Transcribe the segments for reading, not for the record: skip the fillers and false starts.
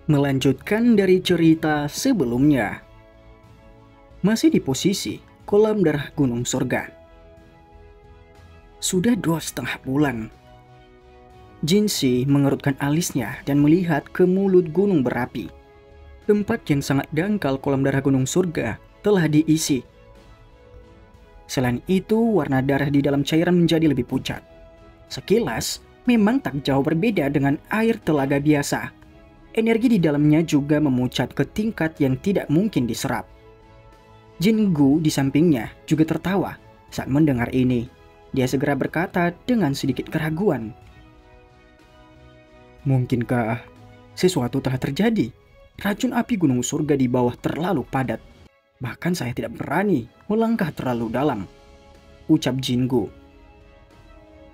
Melanjutkan dari cerita sebelumnya. Masih di posisi kolam darah Gunung Surga. Sudah 2,5 bulan. Jinsi mengerutkan alisnya dan melihat ke mulut gunung berapi. Tempat yang sangat dangkal kolam darah Gunung Surga telah diisi. Selain itu, warna darah di dalam cairan menjadi lebih pucat. Sekilas, memang tak jauh berbeda dengan air telaga biasa. Energi di dalamnya juga memucat ke tingkat yang tidak mungkin diserap. Jin Gu di sampingnya juga tertawa saat mendengar ini. Dia segera berkata dengan sedikit keraguan. Mungkinkah sesuatu telah terjadi? Racun api Gunung Surga di bawah terlalu padat. Bahkan saya tidak berani melangkah terlalu dalam, ucap Jin Gu.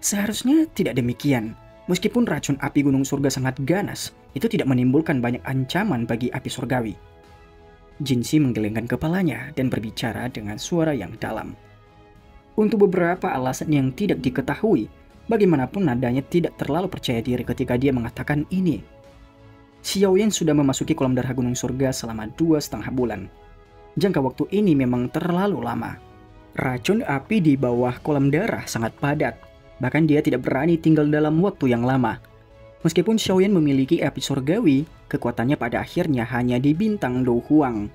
Seharusnya tidak demikian. Meskipun racun api Gunung Surga sangat ganas, itu tidak menimbulkan banyak ancaman bagi api surgawi. Jinsi menggelengkan kepalanya dan berbicara dengan suara yang dalam. Untuk beberapa alasan yang tidak diketahui, bagaimanapun nadanya tidak terlalu percaya diri ketika dia mengatakan ini. Xiaoyan sudah memasuki kolam darah Gunung Surga selama 2,5 bulan. Jangka waktu ini memang terlalu lama. Racun api di bawah kolam darah sangat padat. Bahkan dia tidak berani tinggal dalam waktu yang lama. Meskipun Xiaoyan memiliki api surgawi, kekuatannya pada akhirnya hanya di bintang Do Huang.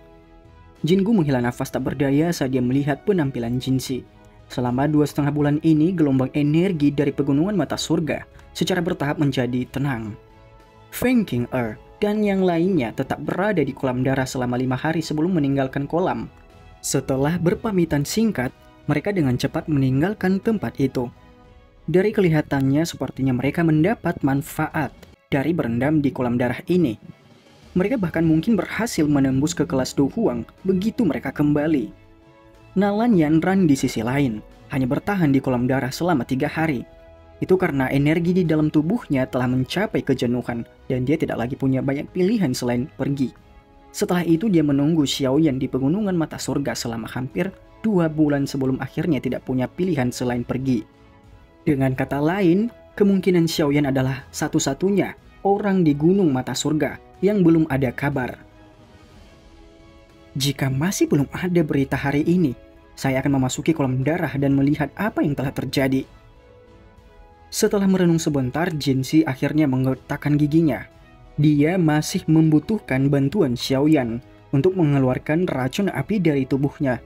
Jin Gu menghela nafas tak berdaya saat dia melihat penampilan Jinsi. Selama 2,5 bulan ini, gelombang energi dari pegunungan mata surga secara bertahap menjadi tenang. Feng Qing'er dan yang lainnya tetap berada di kolam darah selama 5 hari sebelum meninggalkan kolam. Setelah berpamitan singkat, mereka dengan cepat meninggalkan tempat itu. Dari kelihatannya sepertinya mereka mendapat manfaat dari berendam di kolam darah ini. Mereka bahkan mungkin berhasil menembus ke kelas Do Huang begitu mereka kembali. Nalan Yanran di sisi lain hanya bertahan di kolam darah selama 3 hari. Itu karena energi di dalam tubuhnya telah mencapai kejenuhan dan dia tidak lagi punya banyak pilihan selain pergi. Setelah itu dia menunggu Xiaoyan di pegunungan mata surga selama hampir 2 bulan sebelum akhirnya tidak punya pilihan selain pergi. Dengan kata lain, kemungkinan Xiaoyan adalah satu-satunya orang di gunung mata surga yang belum ada kabar. Jika masih belum ada berita hari ini, saya akan memasuki kolam darah dan melihat apa yang telah terjadi. Setelah merenung sebentar, Jinsi akhirnya menggertakkan giginya. Dia masih membutuhkan bantuan Xiaoyan untuk mengeluarkan racun api dari tubuhnya.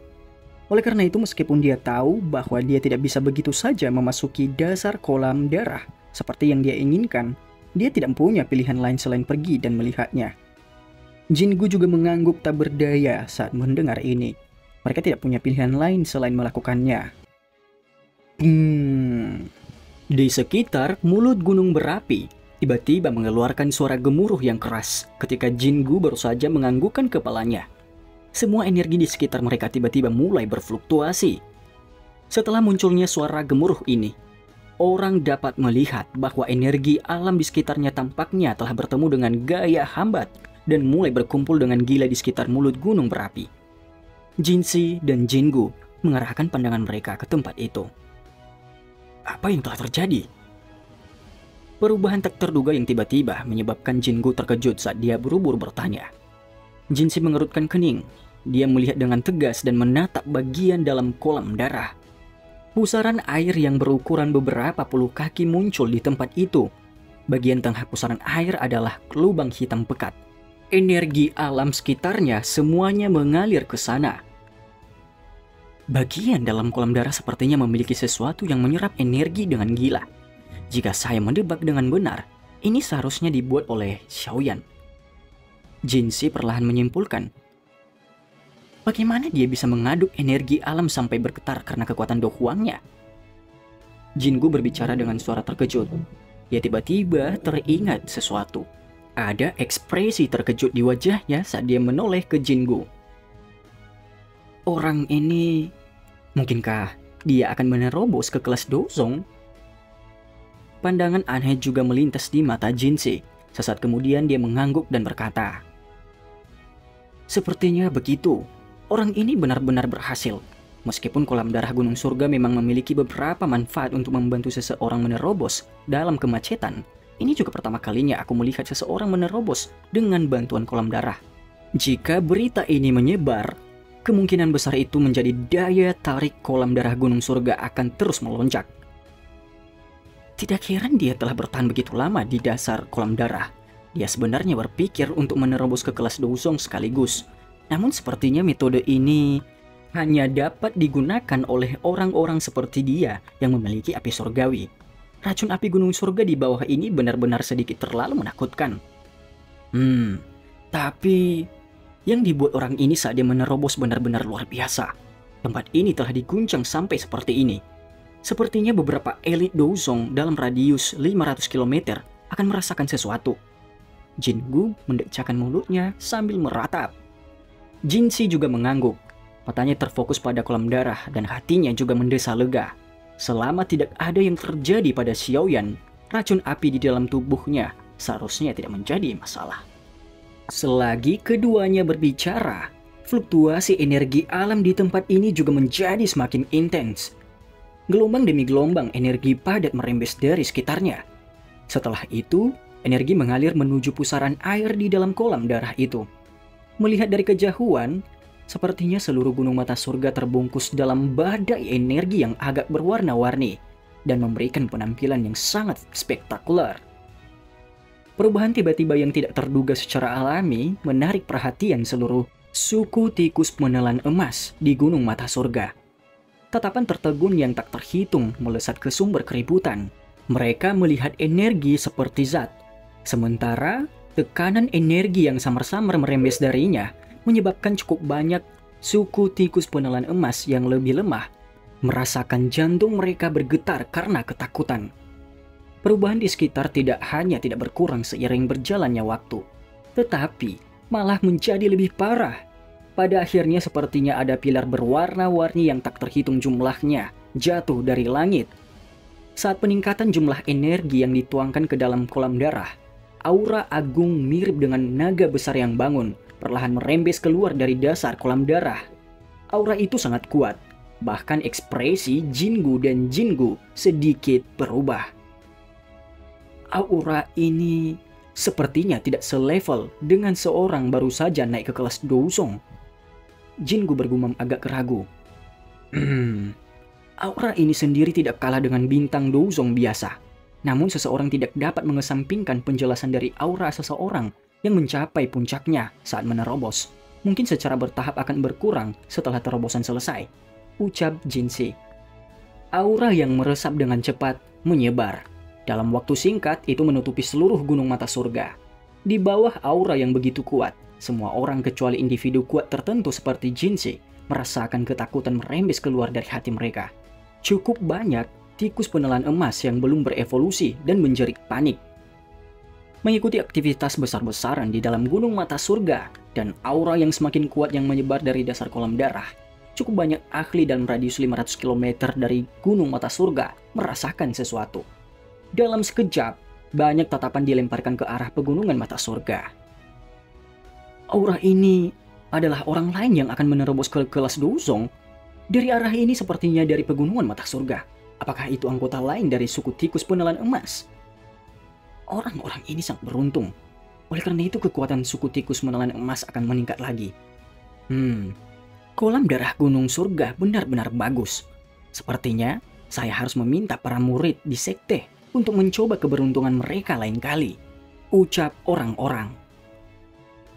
Oleh karena itu, meskipun dia tahu bahwa dia tidak bisa begitu saja memasuki dasar kolam darah seperti yang dia inginkan, dia tidak punya pilihan lain selain pergi dan melihatnya. Jin Gu juga mengangguk tak berdaya saat mendengar ini. Mereka tidak punya pilihan lain selain melakukannya. Di sekitar mulut gunung berapi, tiba-tiba mengeluarkan suara gemuruh yang keras ketika Jin Gu baru saja menganggukkan kepalanya. Semua energi di sekitar mereka tiba-tiba mulai berfluktuasi. Setelah munculnya suara gemuruh ini, orang dapat melihat bahwa energi alam di sekitarnya tampaknya telah bertemu dengan gaya hambat dan mulai berkumpul dengan gila di sekitar mulut gunung berapi. Jinsi dan Jin Gu mengarahkan pandangan mereka ke tempat itu. Apa yang telah terjadi? Perubahan tak terduga yang tiba-tiba menyebabkan Jin Gu terkejut saat dia buru-buru bertanya. Jinsi mengerutkan kening. Dia melihat dengan tegas dan menatap bagian dalam kolam darah. Pusaran air yang berukuran beberapa puluh kaki muncul di tempat itu. Bagian tengah pusaran air adalah lubang hitam pekat. Energi alam sekitarnya semuanya mengalir ke sana. Bagian dalam kolam darah sepertinya memiliki sesuatu yang menyerap energi dengan gila. Jika saya mendebak dengan benar, ini seharusnya dibuat oleh Xiaoyan. Jinsi perlahan menyimpulkan. Bagaimana dia bisa mengaduk energi alam sampai bergetar karena kekuatan Do Huangnya? Jin Gu berbicara dengan suara terkejut. Dia tiba-tiba teringat sesuatu. Ada ekspresi terkejut di wajahnya saat dia menoleh ke Jin Gu. Orang ini, mungkinkah dia akan menerobos ke kelas Dozong? Pandangan aneh juga melintas di mata Jinsi. Sesaat kemudian dia mengangguk dan berkata, sepertinya begitu. Orang ini benar-benar berhasil. Meskipun kolam darah Gunung Surga memang memiliki beberapa manfaat untuk membantu seseorang menerobos dalam kemacetan, Ini juga pertama kalinya aku melihat seseorang menerobos dengan bantuan kolam darah. Jika berita ini menyebar, kemungkinan besar itu menjadi daya tarik kolam darah Gunung Surga akan terus melonjak. Tidak heran dia telah bertahan begitu lama di dasar kolam darah. Dia sebenarnya berpikir untuk menerobos ke kelas Douzong sekaligus. Namun sepertinya metode ini hanya dapat digunakan oleh orang-orang seperti dia yang memiliki api surgawi. Racun api Gunung Surga di bawah ini benar-benar sedikit terlalu menakutkan. Tapi yang dibuat orang ini saat dia menerobos benar-benar luar biasa. Tempat ini telah diguncang sampai seperti ini. Sepertinya beberapa elit Douzong dalam radius 500 km akan merasakan sesuatu. Jingu mendecakkan mulutnya sambil meratap. Jinsi juga mengangguk. Matanya terfokus pada kolam darah dan hatinya juga mendesa lega. Selama tidak ada yang terjadi pada Xiaoyan, racun api di dalam tubuhnya seharusnya tidak menjadi masalah. Selagi keduanya berbicara, fluktuasi energi alam di tempat ini juga menjadi semakin intens. Gelombang demi gelombang energi padat merembes dari sekitarnya. Setelah itu, energi mengalir menuju pusaran air di dalam kolam darah itu. Melihat dari kejauhan, sepertinya seluruh gunung mata surga terbungkus dalam badai energi yang agak berwarna-warni dan memberikan penampilan yang sangat spektakuler. Perubahan tiba-tiba yang tidak terduga secara alami menarik perhatian seluruh suku tikus menelan emas di gunung mata surga. Tatapan tertegun yang tak terhitung melesat ke sumber keributan. Mereka melihat energi seperti zat. Sementara tekanan energi yang samar-samar merembes darinya menyebabkan cukup banyak suku tikus penelan emas yang lebih lemah merasakan jantung mereka bergetar karena ketakutan. Perubahan di sekitar tidak hanya tidak berkurang seiring berjalannya waktu, tetapi malah menjadi lebih parah. Pada akhirnya sepertinya ada pilar berwarna-warni yang tak terhitung jumlahnya jatuh dari langit. Saat peningkatan jumlah energi yang dituangkan ke dalam kolam darah, aura agung mirip dengan naga besar yang bangun perlahan merembes keluar dari dasar kolam darah. Aura itu sangat kuat, bahkan ekspresi Jingu dan Jingu sedikit berubah. Aura ini sepertinya tidak selevel dengan seorang baru saja naik ke kelas Douzong. Jingu bergumam agak ragu. Aura ini sendiri tidak kalah dengan bintang Douzong biasa. Namun seseorang tidak dapat mengesampingkan penjelasan dari aura seseorang yang mencapai puncaknya saat menerobos. Mungkin secara bertahap akan berkurang setelah terobosan selesai, ucap Jinsi. Aura yang meresap dengan cepat menyebar. Dalam waktu singkat itu menutupi seluruh gunung mata surga. Di bawah aura yang begitu kuat, semua orang kecuali individu kuat tertentu seperti Jinsi merasakan ketakutan merembes keluar dari hati mereka. Cukup banyak tikus penelan emas yang belum berevolusi dan menjerit panik. Mengikuti aktivitas besar-besaran di dalam gunung mata surga dan aura yang semakin kuat yang menyebar dari dasar kolam darah, cukup banyak ahli dalam radius 500 km dari gunung mata surga merasakan sesuatu. Dalam sekejap, banyak tatapan dilemparkan ke arah pegunungan mata surga. Aura ini adalah orang lain yang akan menerobos ke kelas Douzong. Dari arah ini sepertinya dari pegunungan mata surga. Apakah itu anggota lain dari suku tikus penelan emas? Orang-orang ini sangat beruntung. Oleh karena itu kekuatan suku tikus menelan emas akan meningkat lagi. Kolam darah gunung surga benar-benar bagus. Sepertinya saya harus meminta para murid di sekte untuk mencoba keberuntungan mereka lain kali, ucap orang-orang.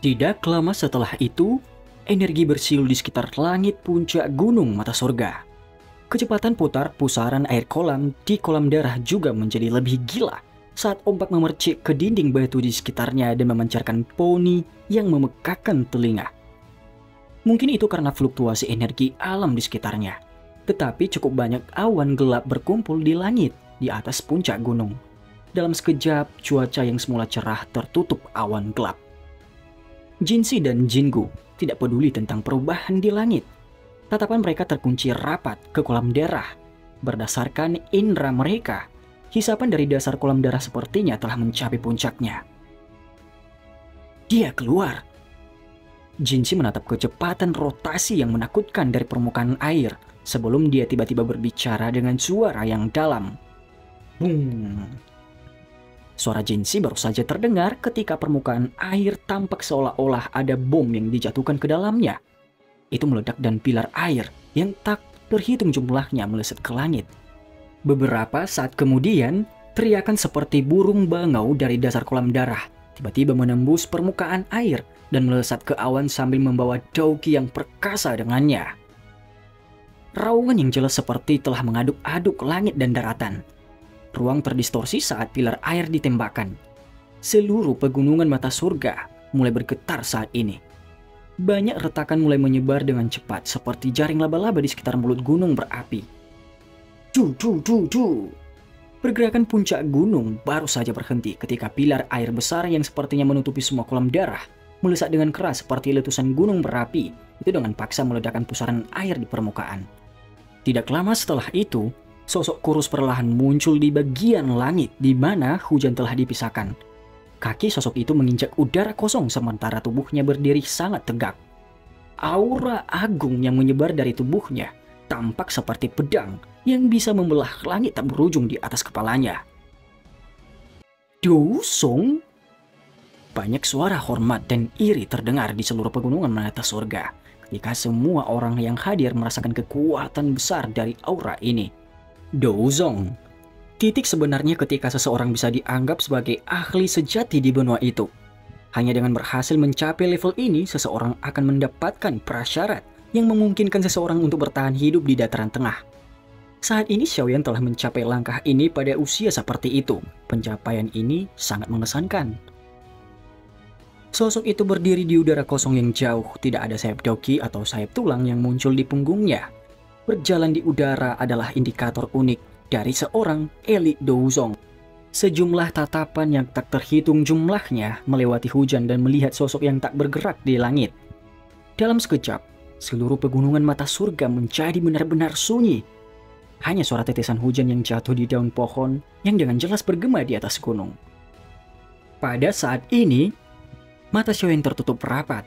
Tidak lama setelah itu, energi bersiul di sekitar langit puncak gunung mata surga. Kecepatan putar pusaran air kolam di kolam darah juga menjadi lebih gila saat ombak memercik ke dinding batu di sekitarnya dan memancarkan poni yang memekakkan telinga. Mungkin itu karena fluktuasi energi alam di sekitarnya, tetapi cukup banyak awan gelap berkumpul di langit di atas puncak gunung. Dalam sekejap, cuaca yang semula cerah tertutup awan gelap. Jinsi dan Jingu tidak peduli tentang perubahan di langit. Tatapan mereka terkunci rapat ke kolam darah. Berdasarkan indera mereka, hisapan dari dasar kolam darah sepertinya telah mencapai puncaknya. Dia keluar. Jinsi menatap kecepatan rotasi yang menakutkan dari permukaan air sebelum dia tiba-tiba berbicara dengan suara yang dalam. Suara Jinsi baru saja terdengar ketika permukaan air tampak seolah-olah ada bom yang dijatuhkan ke dalamnya. Itu meledak dan pilar air yang tak terhitung jumlahnya melesat ke langit. Beberapa saat kemudian, teriakan seperti burung bangau dari dasar kolam darah tiba-tiba menembus permukaan air dan melesat ke awan sambil membawa Doki yang perkasa dengannya. Raungan yang jelas seperti telah mengaduk-aduk langit dan daratan. Ruang terdistorsi saat pilar air ditembakkan. Seluruh pegunungan mata surga mulai bergetar saat ini. Banyak retakan mulai menyebar dengan cepat seperti jaring laba-laba di sekitar mulut gunung berapi. Ju. Pergerakan puncak gunung baru saja berhenti ketika pilar air besar yang sepertinya menutupi semua kolam darah melesat dengan keras seperti letusan gunung berapi itu dengan paksa meledakkan pusaran air di permukaan. Tidak lama setelah itu, sosok kurus perlahan muncul di bagian langit di mana hujan telah dipisahkan. Kaki sosok itu menginjak udara kosong sementara tubuhnya berdiri sangat tegak. Aura agung yang menyebar dari tubuhnya tampak seperti pedang yang bisa membelah langit tak berujung di atas kepalanya. Dousong? Banyak suara hormat dan iri terdengar di seluruh pegunungan mata surga ketika semua orang yang hadir merasakan kekuatan besar dari aura ini. Douzong. Titik sebenarnya ketika seseorang bisa dianggap sebagai ahli sejati di benua itu. Hanya dengan berhasil mencapai level ini, seseorang akan mendapatkan prasyarat yang memungkinkan seseorang untuk bertahan hidup di dataran tengah. Saat ini Xiaoyan telah mencapai langkah ini pada usia seperti itu. Pencapaian ini sangat mengesankan. Sosok itu berdiri di udara kosong yang jauh, tidak ada sayap Doki atau sayap tulang yang muncul di punggungnya. Berjalan di udara adalah indikator unik dari seorang elit Douzong. Sejumlah tatapan yang tak terhitung jumlahnya melewati hujan dan melihat sosok yang tak bergerak di langit. Dalam sekejap, seluruh pegunungan mata surga menjadi benar-benar sunyi. Hanya suara tetesan hujan yang jatuh di daun pohon yang dengan jelas bergema di atas gunung. Pada saat ini, mata Xiaoyan tertutup rapat.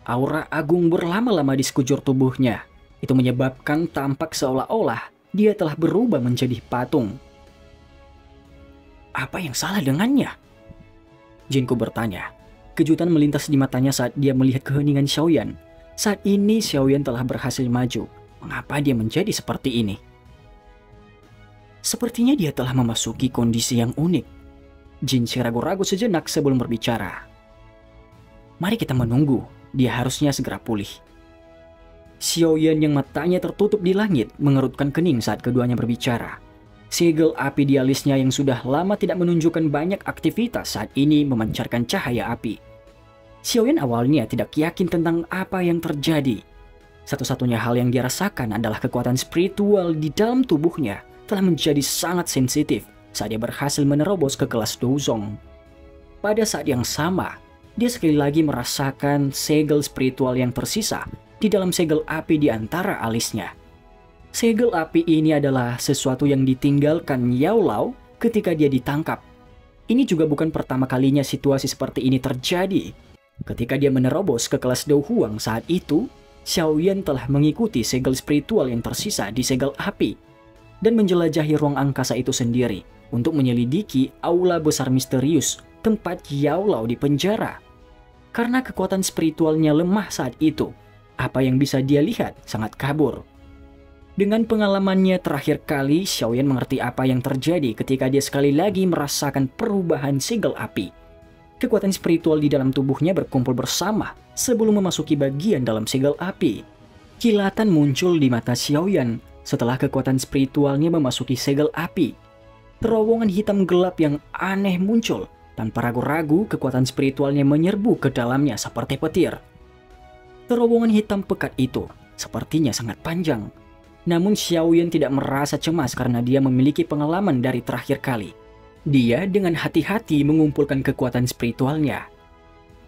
Aura agung berlama-lama di sekujur tubuhnya. Itu menyebabkan tampak seolah-olah dia telah berubah menjadi patung. Apa yang salah dengannya? Jinku bertanya. Kejutan melintas di matanya saat dia melihat keheningan Xiaoyan. Saat ini Xiaoyan telah berhasil maju. Mengapa dia menjadi seperti ini? Sepertinya dia telah memasuki kondisi yang unik. Jinsi ragu-ragu sejenak sebelum berbicara. Mari kita menunggu, dia harusnya segera pulih. Xiaoyan yang matanya tertutup di langit mengerutkan kening saat keduanya berbicara. Segel api di alisnya yang sudah lama tidak menunjukkan banyak aktivitas saat ini memancarkan cahaya api. Xiaoyan awalnya tidak yakin tentang apa yang terjadi. Satu-satunya hal yang dia rasakan adalah kekuatan spiritual di dalam tubuhnya telah menjadi sangat sensitif saat dia berhasil menerobos ke kelas Douzong. Pada saat yang sama, dia sekali lagi merasakan segel spiritual yang tersisa di dalam segel api di antara alisnya. Segel api ini adalah sesuatu yang ditinggalkan Yao Lao ketika dia ditangkap. Ini juga bukan pertama kalinya situasi seperti ini terjadi. Ketika dia menerobos ke kelas Dou Huang saat itu, Xiaoyan telah mengikuti segel spiritual yang tersisa di segel api dan menjelajahi ruang angkasa itu sendiri untuk menyelidiki aula besar misterius tempat Yao Lao dipenjara. Karena kekuatan spiritualnya lemah saat itu, apa yang bisa dia lihat sangat kabur. Dengan pengalamannya terakhir kali, Xiaoyan mengerti apa yang terjadi ketika dia sekali lagi merasakan perubahan segel api. Kekuatan spiritual di dalam tubuhnya berkumpul bersama sebelum memasuki bagian dalam segel api. Kilatan muncul di mata Xiaoyan setelah kekuatan spiritualnya memasuki segel api. Terowongan hitam gelap yang aneh muncul. Tanpa ragu-ragu, kekuatan spiritualnya menyerbu ke dalamnya seperti petir. Terowongan hitam pekat itu sepertinya sangat panjang. Namun Xiaoyan tidak merasa cemas karena dia memiliki pengalaman dari terakhir kali. Dia dengan hati-hati mengumpulkan kekuatan spiritualnya.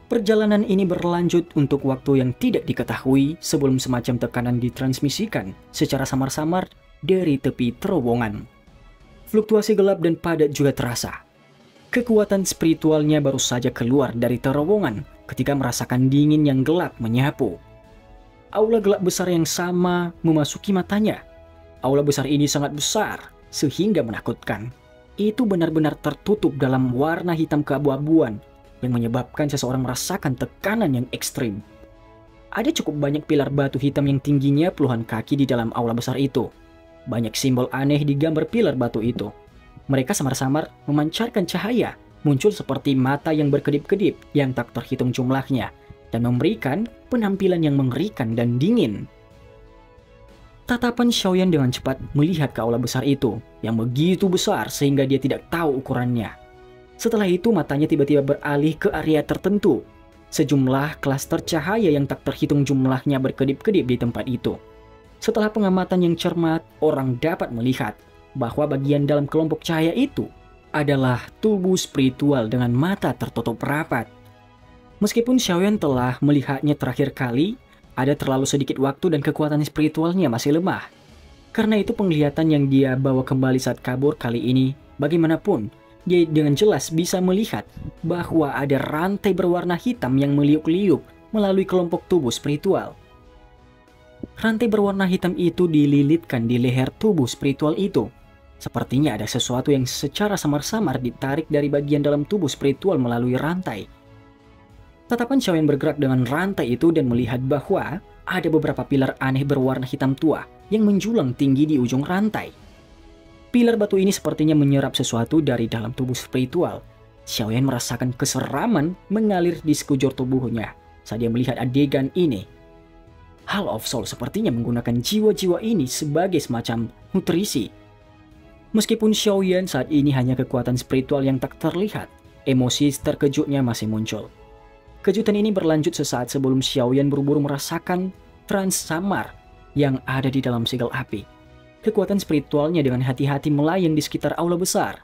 Perjalanan ini berlanjut untuk waktu yang tidak diketahui sebelum semacam tekanan ditransmisikan secara samar-samar dari tepi terowongan. Fluktuasi gelap dan padat juga terasa. Kekuatan spiritualnya baru saja keluar dari terowongan ketika merasakan dingin yang gelap menyapu. Aula gelap besar yang sama memasuki matanya. Aula besar ini sangat besar sehingga menakutkan. itu benar-benar tertutup dalam warna hitam keabu-abuan yang menyebabkan seseorang merasakan tekanan yang ekstrim. Ada cukup banyak pilar batu hitam yang tingginya puluhan kaki di dalam aula besar itu. Banyak simbol aneh di gambar pilar batu itu. Mereka samar-samar memancarkan cahaya, muncul seperti mata yang berkedip-kedip yang tak terhitung jumlahnya, dan memberikan penampilan yang mengerikan dan dingin. Tatapan Xiaoyan dengan cepat melihat ke aula besar itu, yang begitu besar sehingga dia tidak tahu ukurannya. Setelah itu matanya tiba-tiba beralih ke area tertentu. Sejumlah klaster cahaya yang tak terhitung jumlahnya berkedip-kedip di tempat itu. Setelah pengamatan yang cermat, orang dapat melihat bahwa bagian dalam kelompok cahaya itu adalah tubuh spiritual dengan mata tertutup rapat. Meskipun Xiaoyan telah melihatnya terakhir kali, ada terlalu sedikit waktu dan kekuatan spiritualnya masih lemah. Karena itu penglihatan yang dia bawa kembali saat kabur kali ini, bagaimanapun, dia dengan jelas bisa melihat bahwa ada rantai berwarna hitam yang meliuk-liuk melalui kelompok tubuh spiritual. Rantai berwarna hitam itu dililitkan di leher tubuh spiritual itu. Sepertinya ada sesuatu yang secara samar-samar ditarik dari bagian dalam tubuh spiritual melalui rantai. Tatapan Xiaoyan bergerak dengan rantai itu dan melihat bahwa ada beberapa pilar aneh berwarna hitam tua yang menjulang tinggi di ujung rantai. Pilar batu ini sepertinya menyerap sesuatu dari dalam tubuh spiritual. Xiaoyan merasakan keseraman mengalir di sekujur tubuhnya saat dia melihat adegan ini. Hall of Soul sepertinya menggunakan jiwa-jiwa ini sebagai semacam nutrisi. Meskipun Xiaoyan saat ini hanya kekuatan spiritual yang tak terlihat, emosi terkejutnya masih muncul. Kejutan ini berlanjut sesaat sebelum Xiaoyan buru-buru merasakan trans samar yang ada di dalam segel api. Kekuatan spiritualnya dengan hati-hati melayang di sekitar aula besar.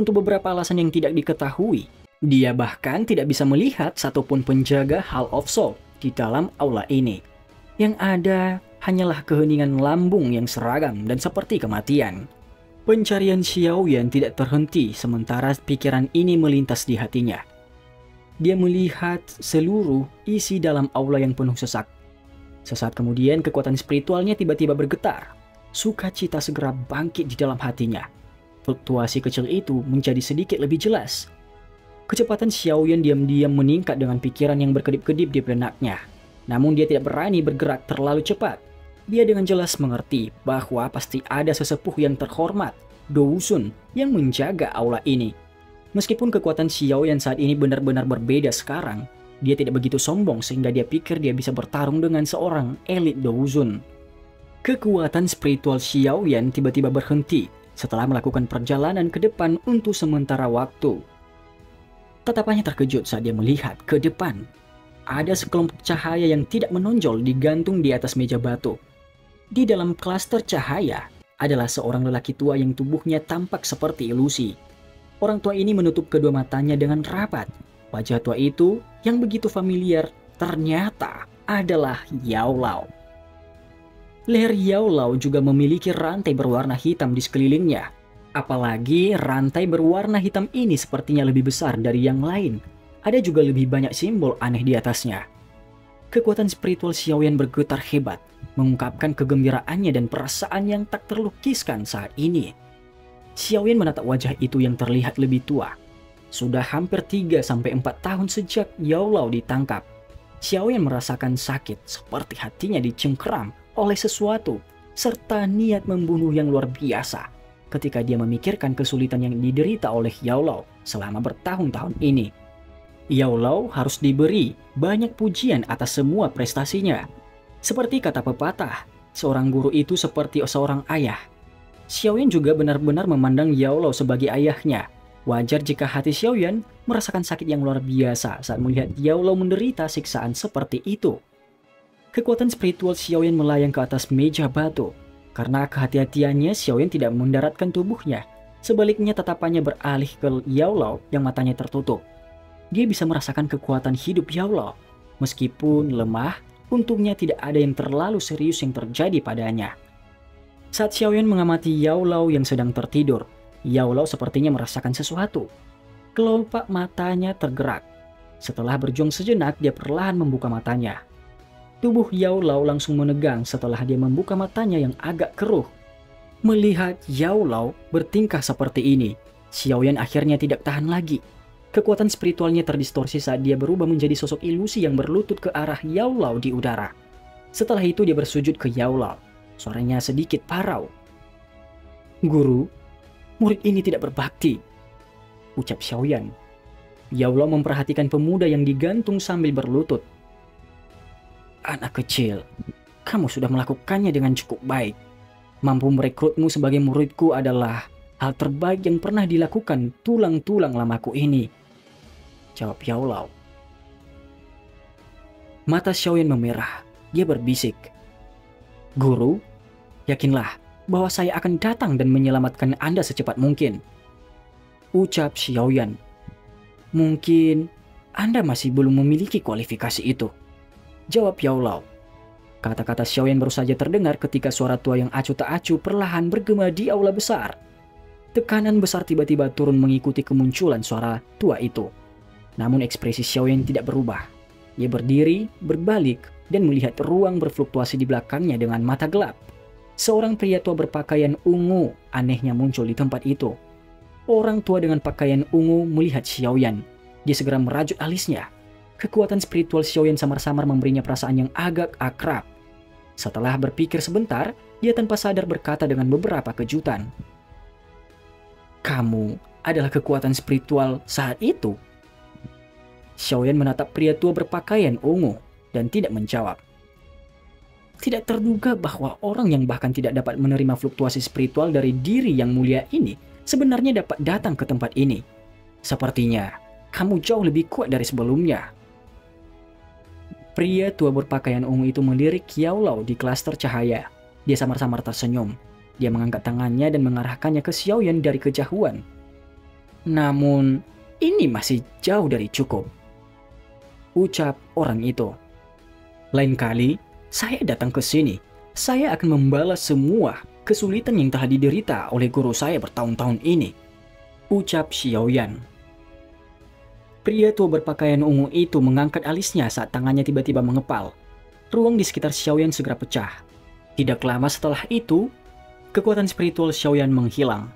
Untuk beberapa alasan yang tidak diketahui, dia bahkan tidak bisa melihat satupun penjaga Hall of Soul di dalam aula ini. Yang ada hanyalah keheningan lambung yang seragam dan seperti kematian. Pencarian Xiaoyan tidak terhenti sementara pikiran ini melintas di hatinya. Dia melihat seluruh isi dalam aula yang penuh sesak. Sesaat kemudian kekuatan spiritualnya tiba-tiba bergetar. Sukacita segera bangkit di dalam hatinya. Fluktuasi kecil itu menjadi sedikit lebih jelas. Kecepatan Xiaoyan diam-diam meningkat dengan pikiran yang berkedip-kedip di benaknya. Namun dia tidak berani bergerak terlalu cepat. Dia dengan jelas mengerti bahwa pasti ada sesepuh yang terhormat, Dousun, yang menjaga aula ini. Meskipun kekuatan Xiaoyan saat ini benar-benar berbeda sekarang, dia tidak begitu sombong sehingga dia pikir dia bisa bertarung dengan seorang elit Dousun. Kekuatan spiritual Xiaoyan tiba-tiba berhenti setelah melakukan perjalanan ke depan untuk sementara waktu. Tatapannya terkejut saat dia melihat ke depan. Ada sekelompok cahaya yang tidak menonjol digantung di atas meja batu. Di dalam klaster cahaya adalah seorang lelaki tua yang tubuhnya tampak seperti ilusi. Orang tua ini menutup kedua matanya dengan rapat. Wajah tua itu yang begitu familiar ternyata adalah Yao Lao. Leher Yao Lao juga memiliki rantai berwarna hitam di sekelilingnya. Apalagi rantai berwarna hitam ini sepertinya lebih besar dari yang lain. Ada juga lebih banyak simbol aneh di atasnya. Kekuatan spiritual Xiaoyan bergetar hebat, mengungkapkan kegembiraannya dan perasaan yang tak terlukiskan saat ini. Xiaoyan menatap wajah itu yang terlihat lebih tua. Sudah hampir 3-4 tahun sejak Yao Lao ditangkap. Xiaoyan merasakan sakit seperti hatinya dicengkeram oleh sesuatu serta niat membunuh yang luar biasa ketika dia memikirkan kesulitan yang diderita oleh Yao Lao selama bertahun-tahun ini. Yao Lao harus diberi banyak pujian atas semua prestasinya. Seperti kata pepatah, seorang guru itu seperti seorang ayah. Xiaoyan juga benar-benar memandang Yao Lao sebagai ayahnya. Wajar jika hati Xiaoyan merasakan sakit yang luar biasa saat melihat Yao Lao menderita siksaan seperti itu. Kekuatan spiritual Xiaoyan melayang ke atas meja batu. Karena kehati-hatiannya, Xiaoyan tidak mendaratkan tubuhnya. Sebaliknya tatapannya beralih ke Yao Lao yang matanya tertutup. Dia bisa merasakan kekuatan hidup Yao Lao. Meskipun lemah, untungnya tidak ada yang terlalu serius yang terjadi padanya. Saat Xiaoyan mengamati Yao Lao yang sedang tertidur, Yao Lao sepertinya merasakan sesuatu. Kelopak matanya tergerak. Setelah berjuang sejenak, dia perlahan membuka matanya. Tubuh Yao Lao langsung menegang setelah dia membuka matanya yang agak keruh. Melihat Yao Lao bertingkah seperti ini, Xiaoyan akhirnya tidak tahan lagi. Kekuatan spiritualnya terdistorsi saat dia berubah menjadi sosok ilusi yang berlutut ke arah Yao Lao di udara. Setelah itu dia bersujud ke Yao Lao. Suaranya sedikit parau. "Guru, murid ini tidak berbakti," ucap Xiaoyan. Yao Lao memperhatikan pemuda yang digantung sambil berlutut. "Anak kecil, kamu sudah melakukannya dengan cukup baik. Mampu merekrutmu sebagai muridku adalah hal terbaik yang pernah dilakukan tulang-tulang lamaku ini," jawab Yao Lao. Mata Xiaoyan memerah. Dia berbisik, "Guru, yakinlah bahwa saya akan datang dan menyelamatkan Anda secepat mungkin," ucap Xiaoyan. "Mungkin Anda masih belum memiliki kualifikasi itu," jawab Yao Lao. Kata-kata Xiaoyan baru saja terdengar ketika suara tua yang acuh tak acuh perlahan bergema di aula besar. Tekanan besar tiba-tiba turun mengikuti kemunculan suara tua itu. Namun ekspresi Xiaoyan tidak berubah. Dia berdiri, berbalik, dan melihat ruang berfluktuasi di belakangnya dengan mata gelap. Seorang pria tua berpakaian ungu anehnya muncul di tempat itu. Orang tua dengan pakaian ungu melihat Xiaoyan. Dia segera merajut alisnya. Kekuatan spiritual Xiaoyan samar-samar memberinya perasaan yang agak akrab. Setelah berpikir sebentar, dia tanpa sadar berkata dengan beberapa kejutan, "Kamu adalah kekuatan spiritual saat itu?" Xiaoyan menatap pria tua berpakaian ungu dan tidak menjawab. Tidak terduga bahwa orang yang bahkan tidak dapat menerima fluktuasi spiritual dari diri yang mulia ini sebenarnya dapat datang ke tempat ini. "Sepertinya kamu jauh lebih kuat dari sebelumnya." Pria tua berpakaian ungu itu melirik Yao Lao di klaster cahaya. Dia samar-samar tersenyum. Dia mengangkat tangannya dan mengarahkannya ke Xiaoyan dari kejauhan. "Namun, ini masih jauh dari cukup," ucap orang itu. "Lain kali, saya datang ke sini. Saya akan membalas semua kesulitan yang telah diderita oleh guru saya bertahun-tahun ini," ucap Xiaoyan. Pria tua berpakaian ungu itu mengangkat alisnya saat tangannya tiba-tiba mengepal. Ruang di sekitar Xiaoyan segera pecah. Tidak lama setelah itu, kekuatan spiritual Xiaoyan menghilang.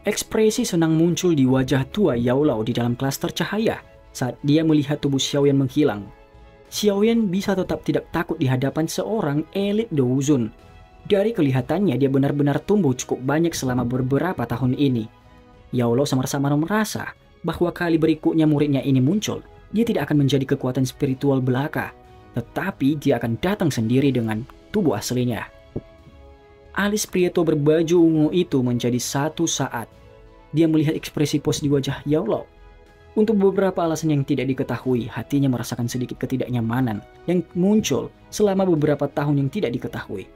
Ekspresi senang muncul di wajah tua Yao Lao di dalam klaster cahaya saat dia melihat tubuh Xiaoyan menghilang. Xiaoyan bisa tetap tidak takut di hadapan seorang elit Douzun. Dari kelihatannya dia benar-benar tumbuh cukup banyak selama beberapa tahun ini. Yao Lao samar-samar merasa bahwa kali berikutnya muridnya ini muncul, dia tidak akan menjadi kekuatan spiritual belaka, tetapi dia akan datang sendiri dengan tubuh aslinya. Alis pria tua berbaju ungu itu menjadi satu saat. Dia melihat ekspresi pos di wajah Yao Lao. Untuk beberapa alasan yang tidak diketahui, hatinya merasakan sedikit ketidaknyamanan yang muncul selama beberapa tahun yang tidak diketahui.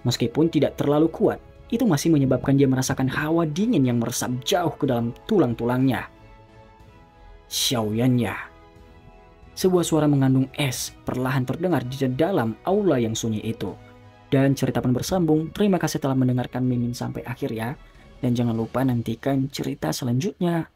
Meskipun tidak terlalu kuat, itu masih menyebabkan dia merasakan hawa dingin yang meresap jauh ke dalam tulang-tulangnya. "Xiaoyan-nya." Sebuah suara mengandung es perlahan terdengar di dalam aula yang sunyi itu. Dan cerita pun bersambung. Terima kasih telah mendengarkan Mimin sampai akhir ya. Dan jangan lupa nantikan cerita selanjutnya.